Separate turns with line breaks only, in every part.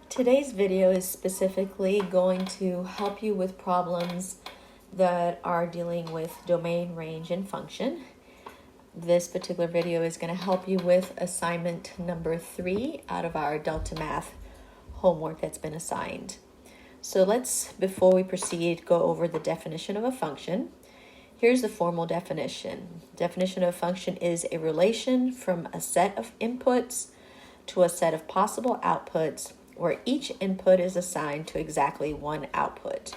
Today's video is specifically going to help you with problems that are dealing with domain, range, and function. This particular video is going to help you with assignment number 3 out of our Delta Math homework that's been assigned. So let's, before we proceed, go over the definition of a function. Here's the formal definition. Definition of a function is a relation from a set of inputs to a set of possible outputs where each input is assigned to exactly one output.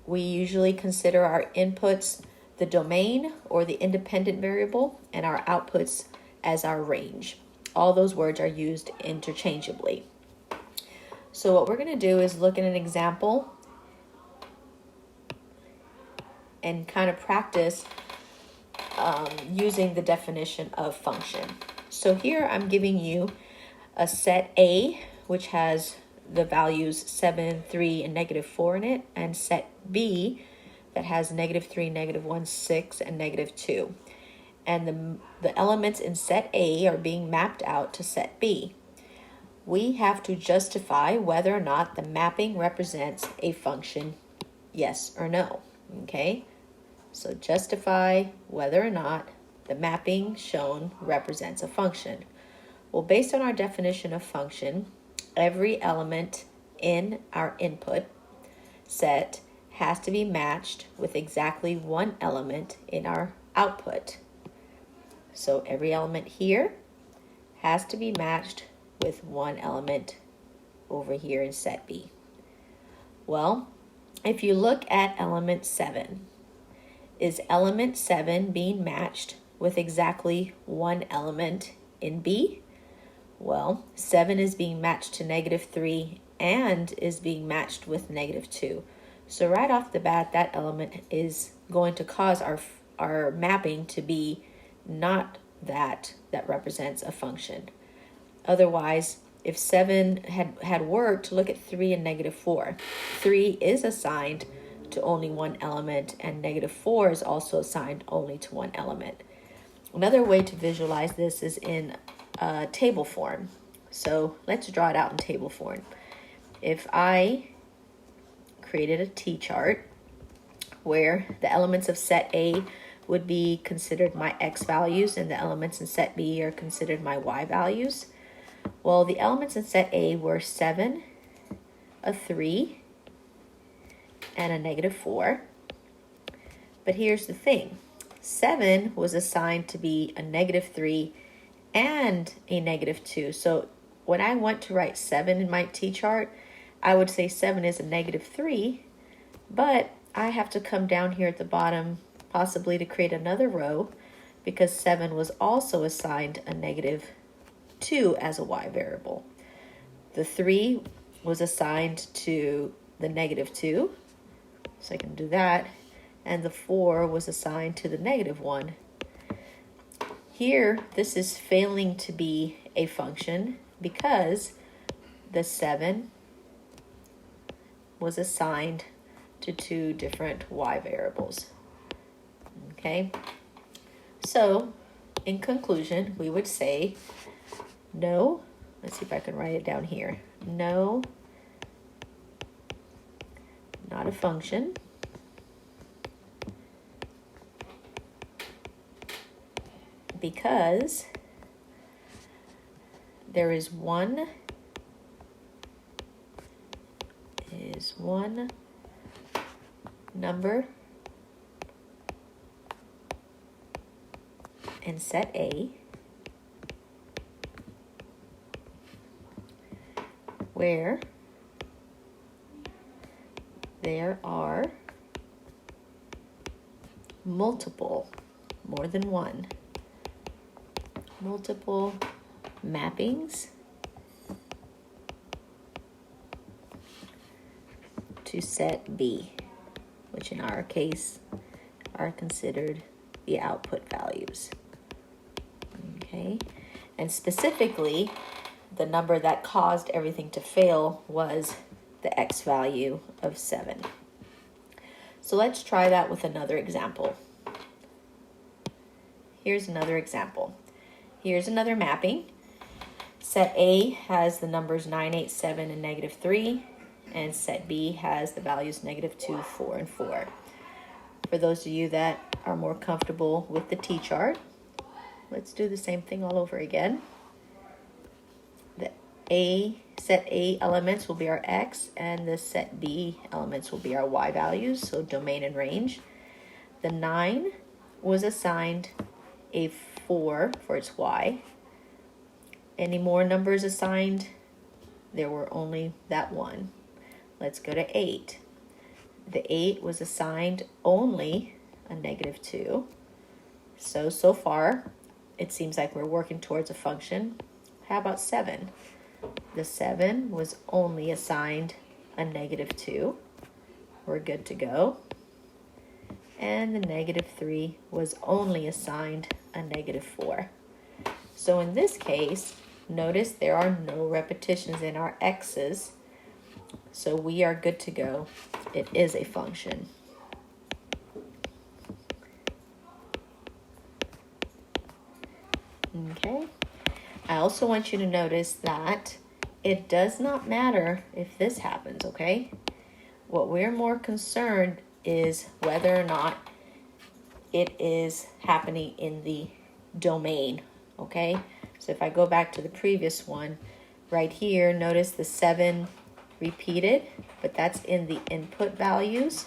We usually consider our inputs the domain or the independent variable and our outputs as our range. All those words are used interchangeably. So what we're going to do is look at an example and kind of practice using the definition of function. So here I'm giving you a set A, which has the values 7, 3, and -4 in it, and set B that has -3, -1, 6, and -2. And the elements in set A are being mapped out to set B. We have to justify whether or not the mapping represents a function, yes or no, okay? So justify whether or not the mapping shown represents a function. Well, based on our definition of function, every element in our input set has to be matched with exactly one element in our output. So every element here has to be matched with one element over here in set B. Well, if you look at element 7, is element 7 being matched with exactly one element in B? Well, 7 is being matched to -3 and is being matched with -2. So right off the bat, that element is going to cause our mapping to be not that represents a function. Otherwise, if 7 had worked, look at 3 and -4. 3 is assigned to only one element, and -4 is also assigned only to one element. Another way to visualize this is in table form. So let's draw it out in table form. If I created a T-chart where the elements of set A would be considered my X values and the elements in set B are considered my Y values. Well, the elements in set A were 7, a 3, and a -4. But here's the thing. 7 was assigned to be a -3 and a -2. So when I want to write 7 in my T-chart, I would say 7 is a -3, but I have to come down here at the bottom possibly to create another row because 7 was also assigned a -2 as a Y variable. The 3 was assigned to the -2, so I can do that, and the 4 was assigned to the -1. Here, this is failing to be a function because the 7 was assigned to 2 different Y variables. Okay, so in conclusion, we would say no. Let's see if I can write it down here. No, not a function. Because there is one number in set A where there are multiple mappings to set B, which in our case are considered the output values. Okay, and specifically, the number that caused everything to fail was the X value of 7. So let's try that with another example. Here's another example. Here's another mapping Set A has the numbers 9, 8, 7, and -3. And set B has the values -2, 4, and 4. For those of you that are more comfortable with the T-chart, let's do the same thing all over again. The set A elements will be our X, and the set B elements will be our Y values, so domain and range. The 9 was assigned a 4 for its Y. Any more numbers assigned? There were only that one. Let's go to 8. The 8 was assigned only a -2. So far, it seems like we're working towards a function. How about 7? The 7 was only assigned a -2. We're good to go. And the -3 was only assigned a -4. So in this case, notice there are no repetitions in our x's. So we are good to go. It is a function. Okay. I also want you to notice that it does not matter if this happens, okay? What we're more concerned is whether or not it is happening in the domain, okay? So if I go back to the previous one, right here, notice the 7 repeated, but that's in the input values.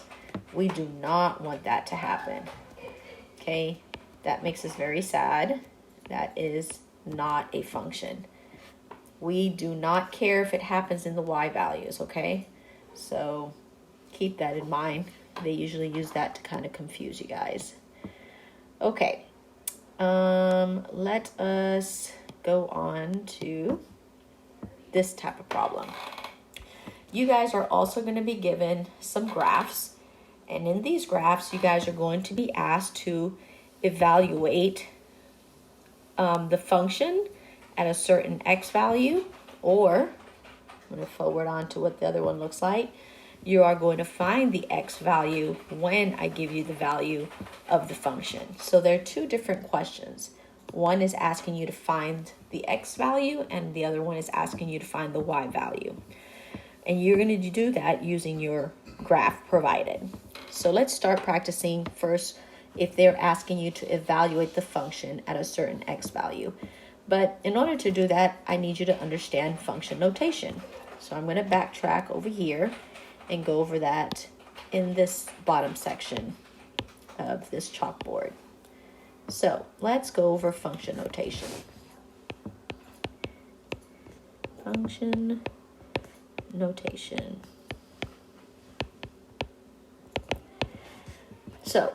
We do not want that to happen, okay? That makes us very sad. That is not a function. We do not care if it happens in the Y values, okay? So keep that in mind. They usually use that to kind of confuse you guys. Okay, let us go on to this type of problem. You guys are also going to be given some graphs, and in these graphs, you guys are going to be asked to evaluate the function at a certain x value, or I'm going to forward on to what the other one looks like. You are going to find the x value when I give you the value of the function. So there are two different questions. One is asking you to find the x value, and the other one is asking you to find the y value. And you're going to do that using your graph provided. So let's start practicing first if they're asking you to evaluate the function at a certain x value. But in order to do that, I need you to understand function notation. So I'm going to backtrack over here and go over that in this bottom section of this chalkboard. So let's go over function notation. Function notation. So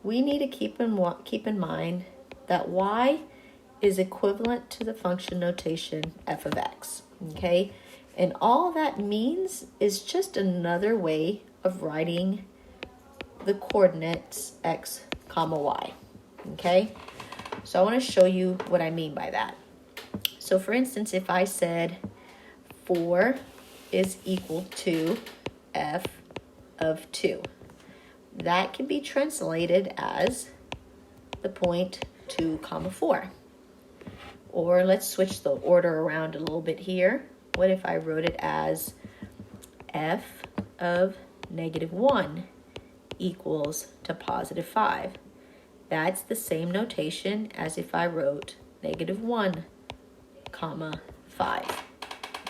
we need to keep in mind that y is equivalent to the function notation f of x, okay? And all that means is just another way of writing the coordinates x comma y, okay? So I want to show you what I mean by that. So for instance, if I said 4 is equal to f of 2, that can be translated as the point 2 comma 4. Or let's switch the order around a little bit here. What if I wrote it as f of -1 equals to +5? That's the same notation as if I wrote -1 comma 5.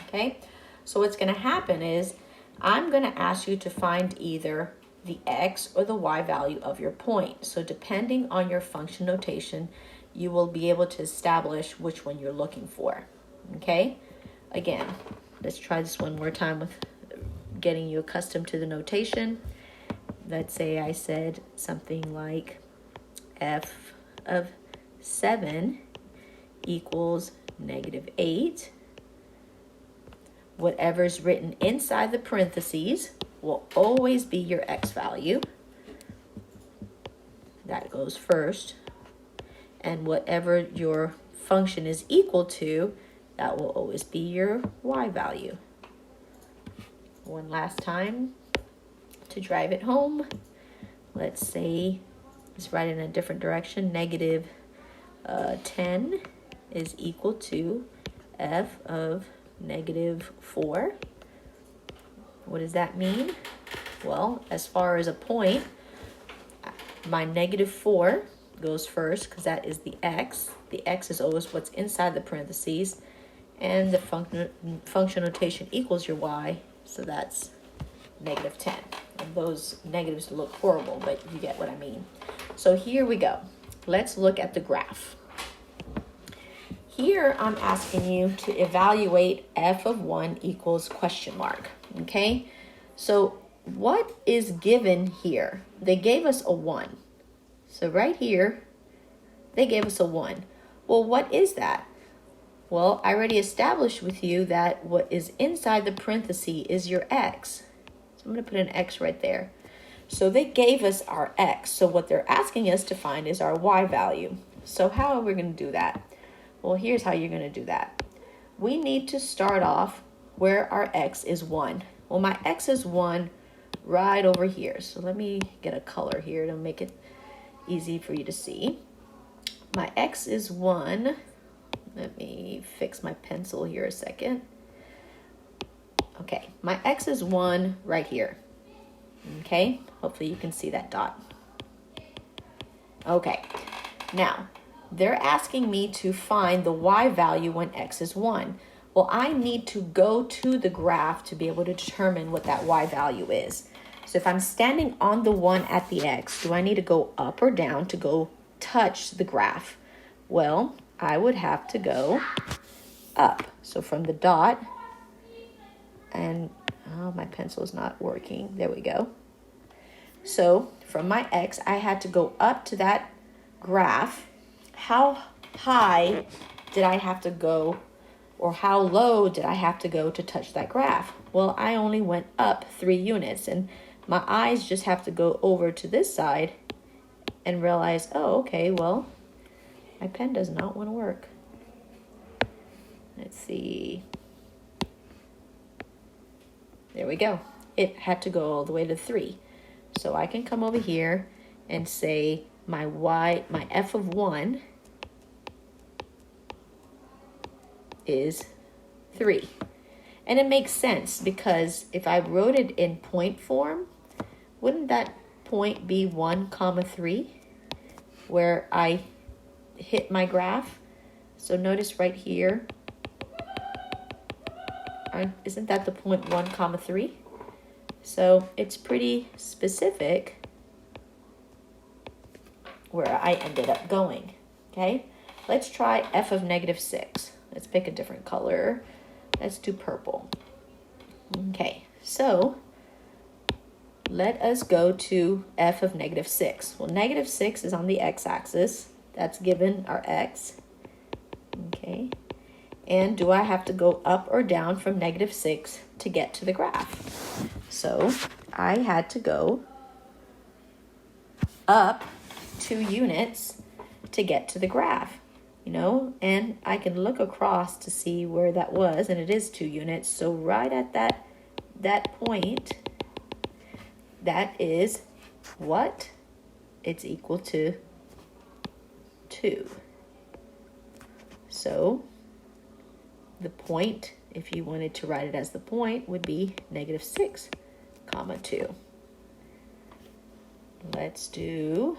Okay, so what's going to happen is I'm going to ask you to find either the x or the y value of your point. So depending on your function notation, you will be able to establish which one you're looking for. Okay, again, let's try this one more time with getting you accustomed to the notation. Let's say I said something like f of 7 equals -8. Whatever's written inside the parentheses will always be your x value. That goes first. And whatever your function is equal to, that will always be your y value. One last time to drive it home. Let's say, let's write it in a different direction, -10 is equal to f of negative 4. What does that mean? Well, as far as a point, my negative 4 goes first because that is the x. The x is always what's inside the parentheses. And the function notation equals your y, so that's negative 10. And those negatives look horrible, but you get what I mean. So here we go. Let's look at the graph. Here I'm asking you to evaluate f of 1 equals question mark, okay? So what is given here? They gave us a 1. So right here, they gave us a 1. Well, what is that? Well, I already established with you that what is inside the parenthesis is your x. So I'm going to put an x right there. So they gave us our x. So what they're asking us to find is our y value. So how are we going to do that? Well, here's how you're going to do that. We need to start off where our x is 1. Well, my x is 1 right over here. So let me get a color here to make it easy for you to see. My x is 1. Let me fix my pencil here a second. Okay, my x is 1 right here. Okay, hopefully you can see that dot. Okay, now they're asking me to find the y value when x is 1. Well, I need to go to the graph to be able to determine what that y value is. So if I'm standing on the 1 at the x, do I need to go up or down to go touch the graph? Well, I would have to go up. So from the dot, and oh, my pencil is not working. There we go. So from my x, I had to go up to that graph. How high did I have to go, or how low did I have to go to touch that graph? Well, I only went up 3 units, and my eyes just have to go over to this side and realize, oh, okay, well, my pen does not want to work. Let's see. There we go. It had to go all the way to 3. So I can come over here and say my f of 1 is 3. And it makes sense because if I wrote it in point form, wouldn't that point be 1, 3, where I hit my graph? So notice right here, isn't that the point 1, 3? So it's pretty specific where I ended up going, okay? Let's try f of negative 6. Let's pick a different color. Let's do purple. Okay, so let us go to f of negative 6. Well, negative 6 is on the x-axis. That's given our x. Okay. And do I have to go up or down from negative 6 to get to the graph? So I had to go up 2 units to get to the graph, you know, and I can look across to see where that was, and it is 2 units. So right at that point, that is what? It's equal to 2. So the point, if you wanted to write it as the point, would be negative 6, 2. Let's do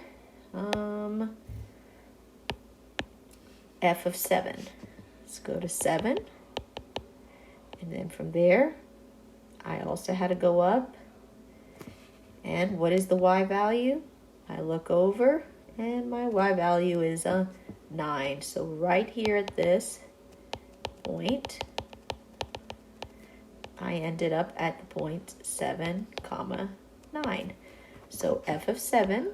f of 7. Let's go to 7. And then from there, I also had to go up. And what is the y value? I look over, and my y value is 9. So right here at this point, I ended up at the point 7, 9. So f of 7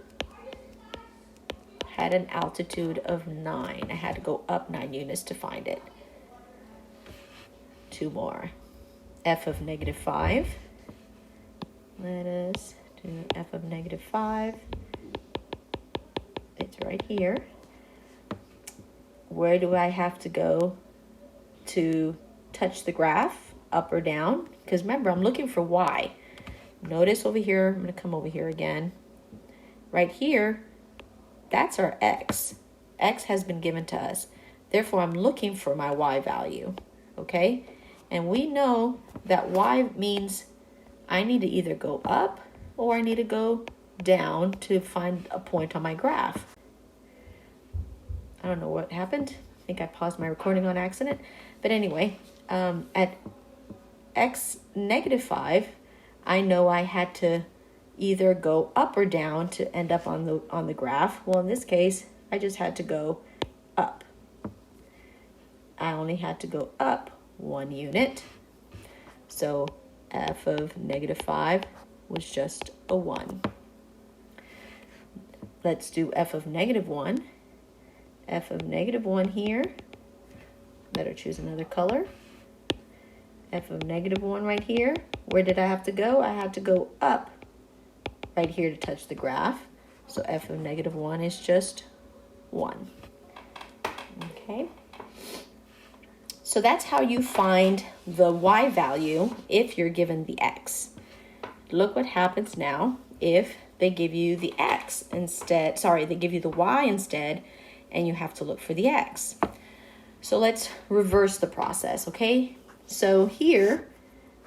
had an altitude of 9. I had to go up 9 units to find it. 2 more. F of negative 5. Let us do f of negative 5. It's right here. Where do I have to go to touch the graph? Up or down? Because remember, I'm looking for y. Notice over here, I'm going to come over here again. Right here, that's our x. X has been given to us. Therefore, I'm looking for my y value, okay? And we know that y means I need to either go up or I need to go down to find a point on my graph. I don't know what happened. I think I paused my recording on accident. But anyway, at x negative 5, I know I had to either go up or down to end up on the graph. Well, in this case, I just had to go up. I only had to go up 1 unit. So f of negative 5 was just a 1. Let's do f of negative 1. F of negative 1 here. Better choose another color. F of negative 1 right here. Where did I have to go? I had to go up right here to touch the graph. So f of negative 1 is just 1. Okay. So that's how you find the y value if you're given the x. Look what happens now if they give you the x instead. Sorry, they give you the y instead, and you have to look for the x. So let's reverse the process, okay? So here,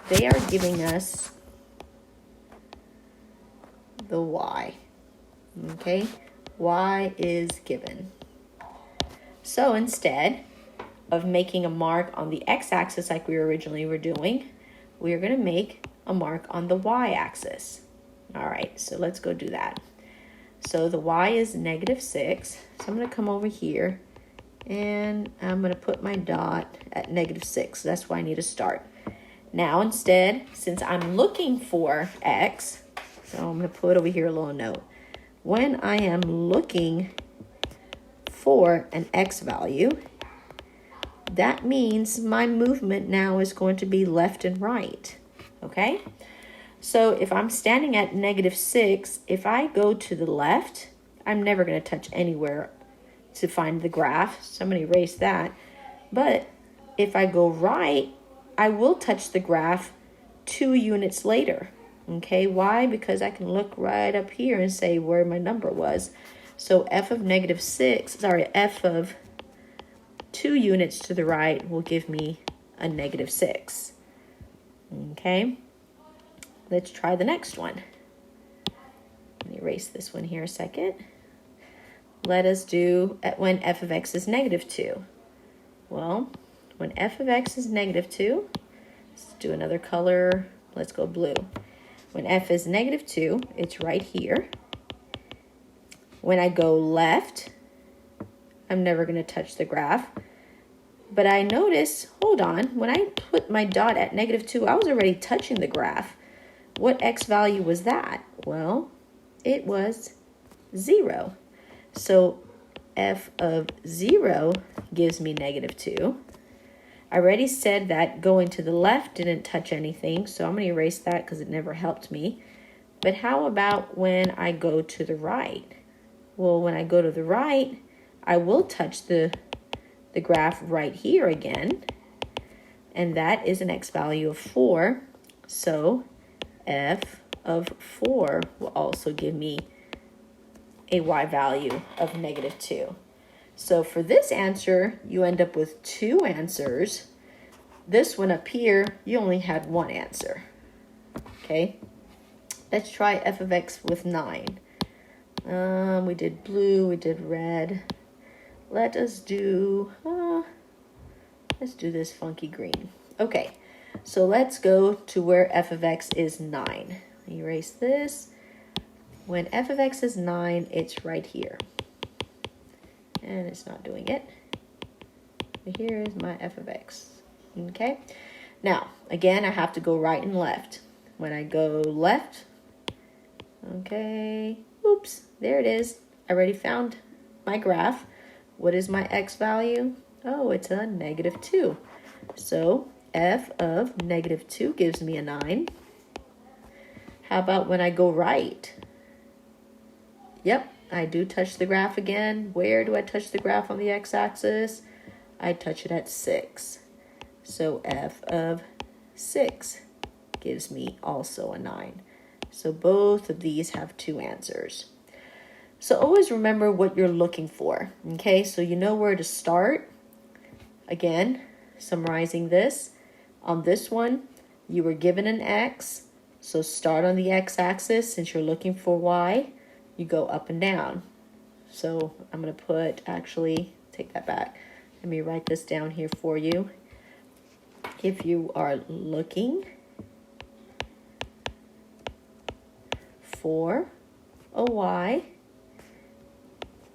they are giving us the y, okay? Y is given. So instead of making a mark on the x-axis like we originally were doing, we are going to make a mark on the y-axis. All right, so let's go do that. So the y is negative 6. So I'm going to come over here and I'm going to put my dot at negative 6. That's why I need to start. Now instead, since I'm looking for x, so I'm going to put over here a little note. When I am looking for an x value, that means my movement now is going to be left and right, okay? So if I'm standing at negative 6, if I go to the left, I'm never going to touch anywhere to find the graph. So I'm going to erase that. But if I go right, I will touch the graph 2 units later. Okay, why? Because I can look right up here and say where my number was. So f of negative 6, f of 2 units to the right will give me a negative 6. Okay, let's try the next one. Let me erase this one here a second. Let us do when f of x is negative 2. Well, when f of x is negative 2, let's do another color. Let's go blue. When f is negative 2, it's right here. When I go left, I'm never going to touch the graph. But I notice, hold on, when I put my dot at negative 2, I was already touching the graph. What x value was that? Well, it was 0. So f of 0 gives me negative 2. I already said that going to the left didn't touch anything, so I'm going to erase that because it never helped me. But how about when I go to the right? Well, when I go to the right, I will touch the graph right here again, and that is an x value of 4. So f of 4 will also give me a y value of negative 2. So for this answer, you end up with 2 answers. This one up here, you only had 1 answer. Okay, let's try f of x with 9. We did blue, we did red. Let's do this funky green. Okay, so let's go to where f of x is 9. Erase this. When f of x is 9, it's right here. And it's not doing it. But here is my f of x. Okay, now again, I have to go right and left. When I go left, okay, oops, there it is. I already found my graph. What is my x value? Oh, it's a negative 2. So f of negative 2 gives me a 9. How about when I go right? Yep, I do touch the graph again. Where do I touch the graph on the x-axis? I touch it at 6. So f of 6 gives me also a 9. So both of these have 2 answers. So always remember what you're looking for, okay? So you know where to start. Again, summarizing this, on this one, you were given an x, so start on the x-axis. Since you're looking for y, you go up and down. So I'm going to put, actually, take that back. Let me write this down here for you. If you are looking for a y,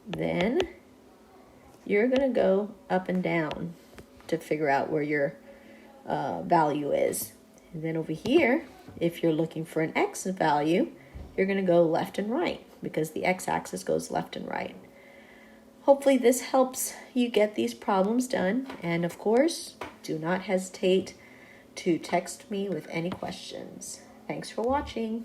then you're going to go up and down to figure out where your value is. And then over here, if you're looking for an x value, you're going to go left and right because the x-axis goes left and right. Hopefully this helps you get these problems done. And of course, do not hesitate to text me with any questions. Thanks for watching.